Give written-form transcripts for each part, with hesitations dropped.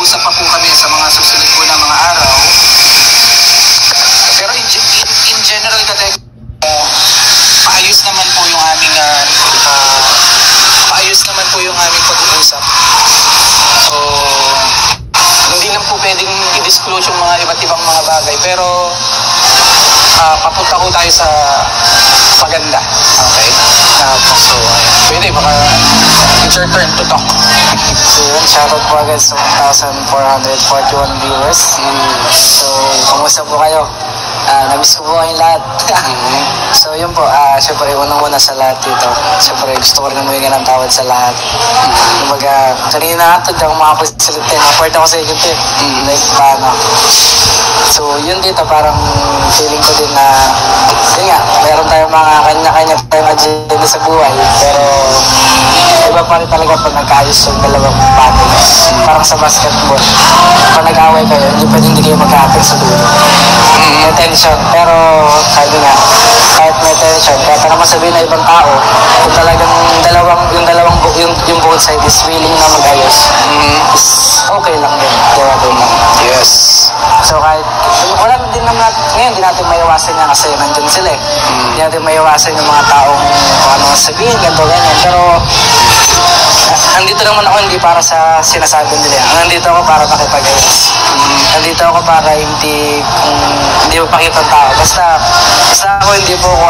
mag-uusap pa po kami sa mga susunod po na mga araw. Pero in general, maayos naman po yung aming pag-uusap. So, hindi lang po pwedeng i-disclose yung mga iba't ibang mga bagay. Pero, papunta ko tayo sa maganda. Okay? So, pwede, baka it's your turn to talk. So yun, shoutout po agad sa 1,441 viewers. So, kumusta po kayo? Namiss ko po kayong lahat. So yun po, syempre unang-una sa lahat dito. Syempre gusto ko rin humingi ng tawad sa lahat. Kumbaga, kanina atod ako makapagsalita. Apart ako sa inyo eh. Like, paano? So yun dito, parang feeling ko din na, yun nga, meron tayong mga kanya-kanya tayong agenda sa buhay. Pero, iba pa rin talaga pag nagkaayos yung dalawang partners. Parang sa basketball. Pag nag-away kayo, hindi kayo mag-aapit sa dulo. May tension. Pero, sabi nga, kahit may tension, kahit naman sabihin na ibang tao, kung talagang yung both side is willing na mag-ayos, is okay lang din. Diba din lang. Yes. So kahit, wala din naman natin, ngayon di natin maiwasan yan kasi nandun sila eh. Hindi natin maiwasan yung mga taong kung ano sabihin, ganito, ganyan. Pero, nandito naman ako hindi para sa sinasabi nila. Nandito ako para makipag-ayos. Nandito ako para hindi mapakita ang tao. Basta ako hindi po ako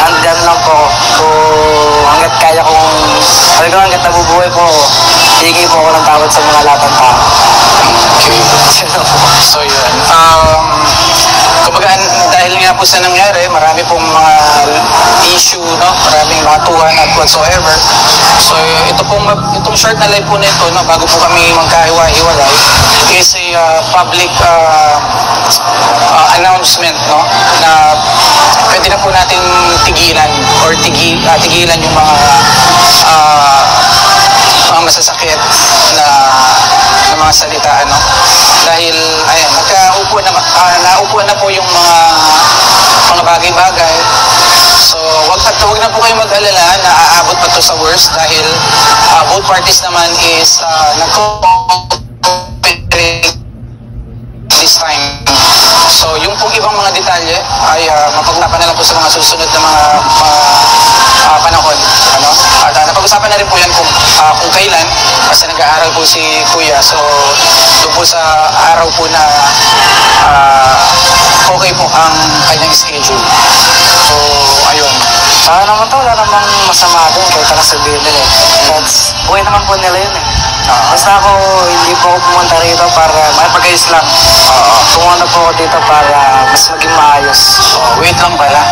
andyan lang po ako. Hanggat kaya kong, hanggat nabubuhay po ako, higi po ako ng tawad sa mga lahat ng tao. So yun. Kumbaga, dahil nga po sa nangyari, marami pong mga issue, no? Maraming latuhan at whatsoever. So itong short na live po na ito, no, bago po kami magkahiwa-hiwalay, is a public announcement, no, na pwede na po natin tigilan or tigilan yung mga masasakit na mga salita, ano, dahil ayan, naupuan na po yung mga bagay-bagay. So wag na po kayo mag-alala na aabot pa to sa worst dahil both parties naman is nag-cooperate this time. So yung pong ibang mga detalye ay mapaglaban na lang po sa mga susunod na mga panahon, ano? At napag-usapan na rin po yan kung kailan, kasi nag-aaral po si Kuya. So doon po sa araw po na okay po ang kanyang schedule. So ayun. Naman to, wala namang masama doon kahit na sabihin nila eh. That's, buhay naman po nila yun eh. Basta ako, hindi po ako pumunta rito para makipag-ayos lang. Pumunta po ako dito para mas maging maayos. Wait lang pala.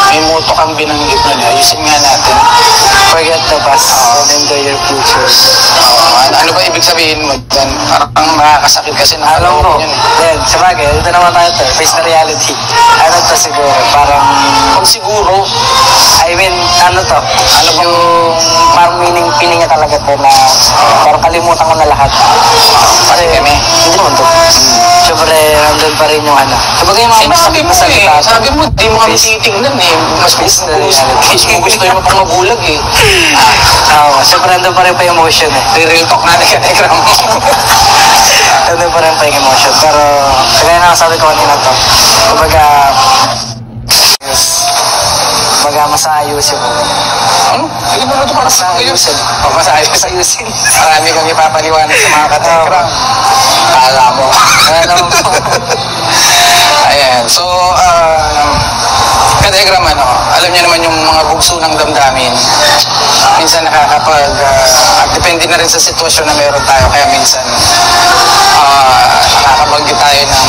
May moto kang binanggit na ayusin nga natin. Forget the past and enjoy your future. Ano ba ibig sabihin mo? Parang nakakasakit kasi na alam ko. Then, sabagay, ito naman tayo to. Face the reality. Ano to siguro? Parang, kung siguro, I mean, ano to? Ano bang, parang feeling niya talaga to na parang kalimutan ko na lahat. Kasi kami. Hindi naman to. Siyempre, nandun pa rin yung ano. Sabagay yung mga sabi mo eh. Sabi mo, di mo kami titignan eh. Mas gusto mo pang mabulag eh. Siyempre, nandun pa rin pa yung emotion eh. Real talk natin ka, Tegram. Nandun pa rin pa yung emotion. Pero, kaya nakasabi ko kanina to. Kumbaga, masayusin mo. Ano? Hindi mo na ito para sa ayusin. Masayusin. Marami kang ipapaliwanag sa mga ka-Tegram. Kala mo. Ayan. So, ka-Tegram, alam niyo naman yung mga bugso ng damdamin. Minsan depende na rin sa sitwasyon na meron tayo. Kaya minsan, nakakabanggit tayo ng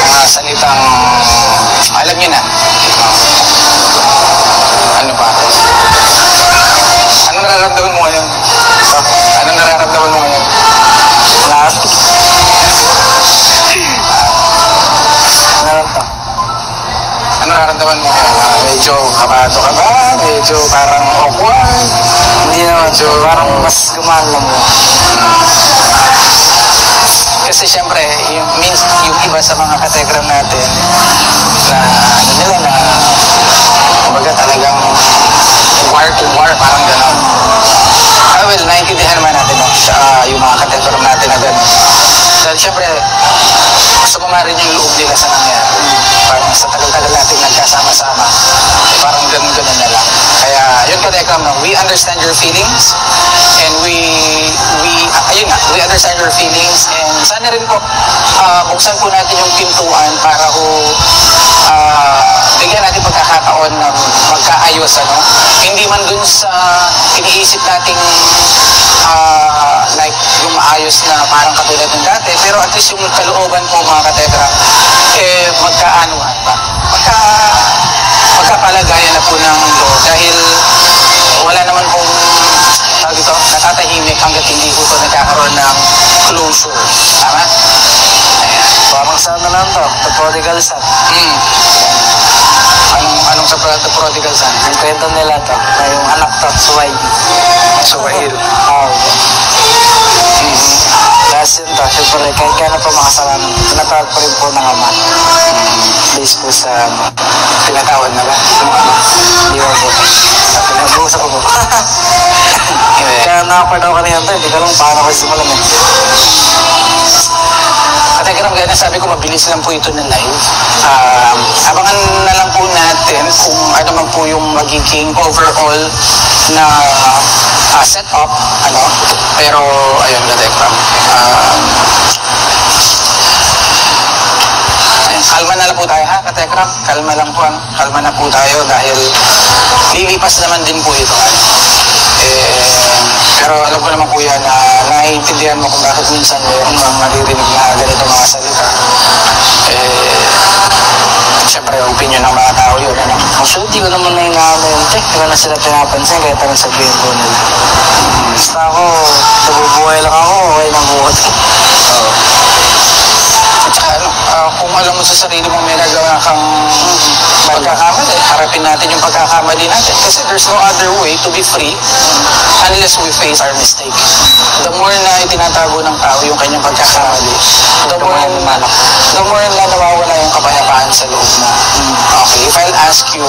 mga salitang, alam niyo na. Ano ba? Anong nararamdaman mo ngayon? Anong nararamdaman mo ngayon? Lahat. Ano nararamdaman mo ngayon? Medyo kabado ka ba? Medyo parang awkward? Hindi naman. Medyo parang mas gumalang mo. Kasi syempre, yung iba sa mga ka-Tegram natin na kumbaga talagang war to war, parang gano'n. Well, naiintindihan naman natin syempre, sumama rin yung loob nila sa nangyari. Parang sa tagal-tagal natin nagkasama-sama, parang ganun-ganun na lang. Kaya, yun ka Tekram, no? We understand your feelings, and we understand your feelings, and sana rin po, buksan po natin yung pintuan para po, bigyan natin pagkakataon na magkaayos, ano? Hindi man dun sa iniisip nating like yung maayos na parang katulad ng dati, pero at least yung kalooban po mga katekra, magkaanuhan pa. Magkapalagayan na po ng loob dahil wala naman pong tawag dito, natatahimik hanggat hindi po ito nagkakaroon ng closure. Tama? Ayan. Parang sa ano lang to, The Prodigal Son. Anong sa The Prodigal Son? Ang kwento nila to, na yung anak to, Suwail. Kasi yun to, syempre, kahit kaya na po makasalanan, tinatawag pa rin po ng ama. Based po sa Tinatawad na ba? Di ba po? Nag-uusap po. Kaya nakapad ako kanina to, hindi ko lang paano ko simulan eh. Katekram, gaya na sabi ko, mabilis lang po ito na live. Abangan na lang po natin kung ano man po yung magiging overall na setup, ano. Pero, ayun, Katekram. Kalma na lang po tayo, ha, Katekram? Kalma lang po, kalma na po tayo dahil lilipas naman din po ito, ano. Pero alam ko naman po yan na naiintindihan mo kung bakit minsan yung maririnig na ganito mga salita. Siyempre, opinion ng mga tao yun, ano. Actually, di ko naman na inaano yun, te. Di ko na sila pinapansin, kaya parang sabihin ko nila. Basta ako, nabubuhay lang ako, okay na buhat ko. At saka, kung alam mo sa sarili mo may nagawa kang pagkakamali, harapin natin yung pagkakamali natin. Kasi there's no other way to be free unless we face our mistake. The more na itinatago ng tao yung kanyang pagkakamali, the more na nawawala yung kapayapaan sa loob mo. Okay, if I'll ask you,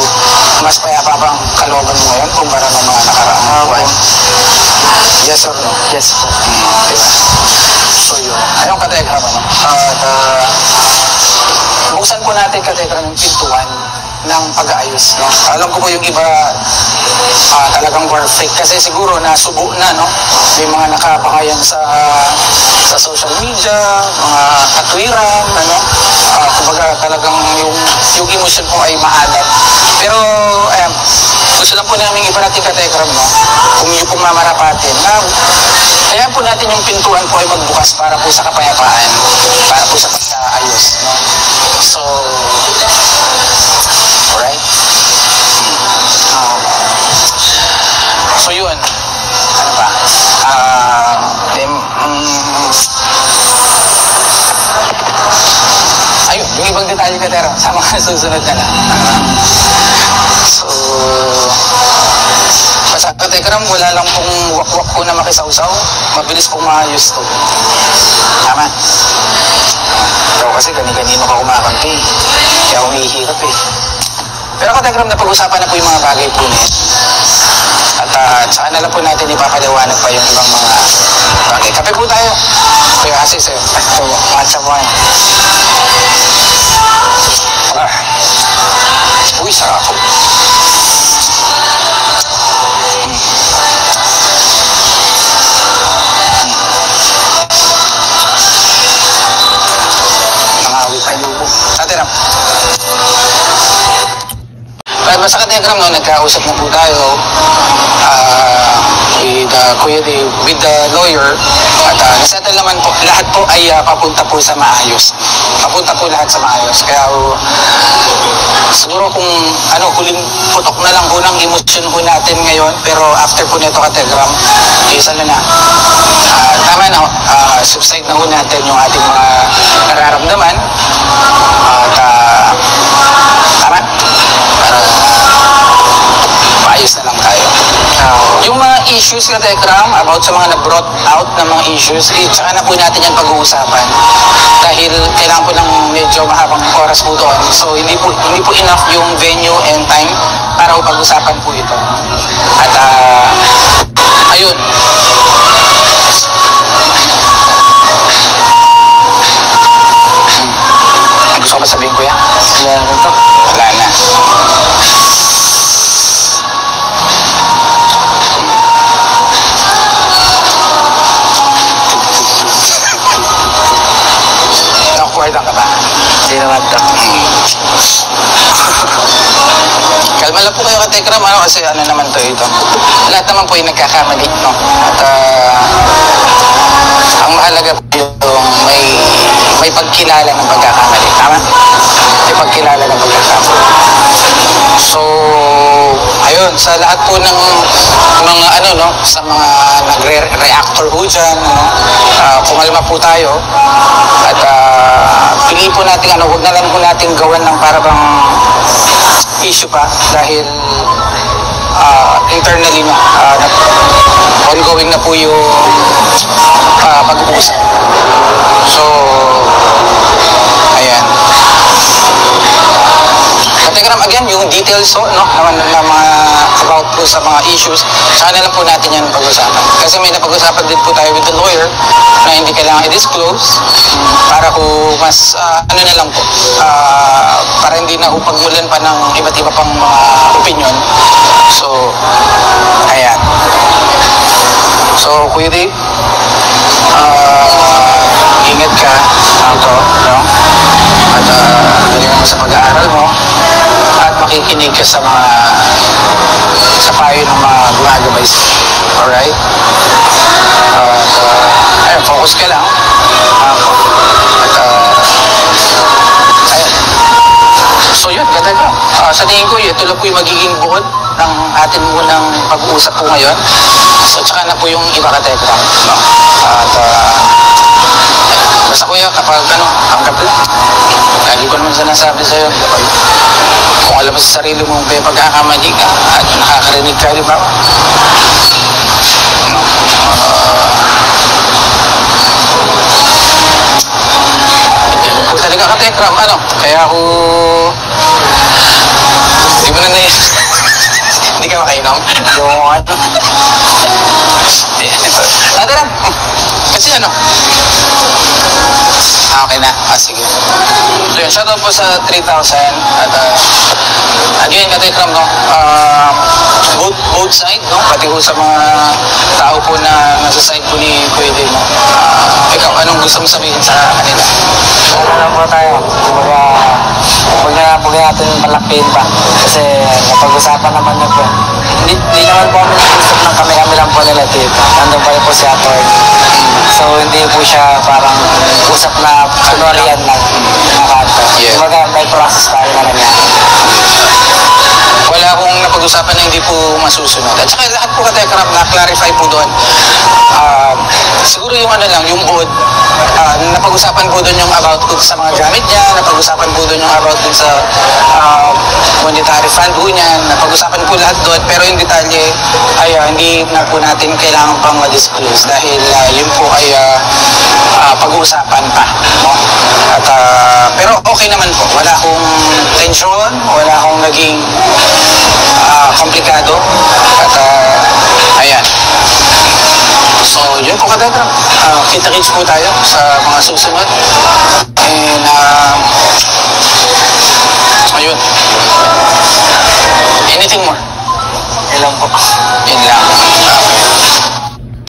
mas payapa bang kalooban mo ngayon kumpara ng mga nakaraang buwan? Yes or no? Yes po. Diba? So yun. Ayun, Katekram, ano? Buksan po natin, Katekram, yung pintuan ng pag-aayos, no? Alam ko po yung iba talagang perfect kasi siguro nasubo na, no? May mga nakapangayan sa social media, mga katwiran, ano? Kumbaga talagang yung emotion po ay maalat. Pero, ayan, gusto lang po namin iparating, Katekram, no? Kung yung pong mamarapatin, kaya po natin yung pintuan po ay magbukas para po sa kapayapaan, para po sa pagkaayos, no? So, alright? So, yun. Ano ba? Ayun, yung ibang detalye, Katero, sa mga susunod na lang. So, basta, Katekram, wala lang pong wakwak ko na makisawsaw. Mabilis pong maayos to. Tama? Pero kasi gani-ganino ka kumakampi. Kaya umihirap eh. Pero Katekram, napag-usapan na po yung mga bagay po niya. At saka na lang po natin ipapaliwanag pa yung ibang mga bagay. Kape po tayo. Kuya Asis eh. So, matcha po yan. Uy, sarap po. Nangawit tayo po. Katekram. Basta Katekram, no, nagkausap na po tayo with Kuya Dave, with the lawyer, at nasettle naman po, lahat po ay papunta po sa maayos. Papunta po lahat sa maayos. Kaya siguro kung huling putok na lang po ng emosyon po natin ngayon, pero after po nito, Katekram, isa na. Tama na, subside na po natin yung ating mga nararamdaman. At tama, para maayos na lang tayo. Yung mga issues, Katekram, about sa mga na-brought out na mga issues, tsaka na po natin yan pag-uusapan. Dahil kailangan po ng medyo mahabang oras po doon. So, hindi po enough yung venue and time para pag-usapan po ito. At, ayun. naman to. Kalma lang po kayo katekram, ano, kasi ano naman to ito. Lahat naman po yung nagkakamali, no? At ang mahalaga po yung may pagkilala ng pagkakamali. Tama? May pagkilala ng pagkakamali. So, ayun, sa lahat po ng mga ano, no, sa mga nagre-reactor po dyan, ano, kumalma po tayo at piliin po natin, ano, huwag na lang po natin gawan ng parang issue pa dahil internally no, ongoing na po yung pag-uusap. So, ayan. Katekram, again, yung details no, na mga about po sa mga issues, saka na lang po natin yan pag-usapan. Kasi may napag-usapan din po tayo with the lawyer na hindi kailangan i-disclose para po mas, ano na lang po, para hindi na upagmulan pa ng iba't iba pang mga opinion. So, ayan. So, Kuya Dave, ingat ka ako, no? At galing mo sa pag-aaral mo at makikinig ka sa mga sa payo ng mga gumagabay sa'yo. Alright? Ayun, focus ka lang. Ayun. So yun, ganda ka. Sa tingin ko, ito lang po yung magiging buod ng atin munang pag-uusap po ngayon. So tsaka na po yung iba katekram. No? At basta kuya, kapag ano, tanggap lang. Lagi ko naman sinasabi sa'yo, kapag kung alam mo sa sarili mong may pagkakamali ka at nakakarinig ka, di ba? Kung talaga katekram, ano, kaya ako di mo na hindi ka makainom? Yung ano, Ate lang. Kasi ano? Okay na. Sige. So yun, shoutout po sa 3,000. At again, katekram, no? Both side, no? Pati po sa mga tao po na nasa side po ni Kuya Dave, no? Ikaw, anong gusto mo sabihin sa kanila? ano lang po tayo. Huwag na natin malakihin pa. Kasi napag-usapan naman na po. Hindi naman po kami nag-usap ng kami lang po nila dito. Nandun pa rin po si Ator. So, hindi po siya parang usap na kunwarian lang. Nakakanto. Yeah. Kumbaga, may process tayo na nangyari. Wala akong napag-usapan na hindi po masusunod. At saka lahat po katekram na-clarify po doon. Siguro yung ano lang, yung board, napag-usapan po doon yung about dun sa mga gamit niya, napag-usapan po doon yung about dun sa monetary fund po niya, napag-usapan po lahat doon, pero yung detalye ay hindi na po natin kailangan pang ma-disclose dahil yun po ay pag-uusapan pa. No? At, pero okay naman po, wala akong tension, wala akong naging komplikado at ayan. So yun po katekram, kita-kits po tayo sa mga susunod and ayun, anything more? Ilan po. Yun lang.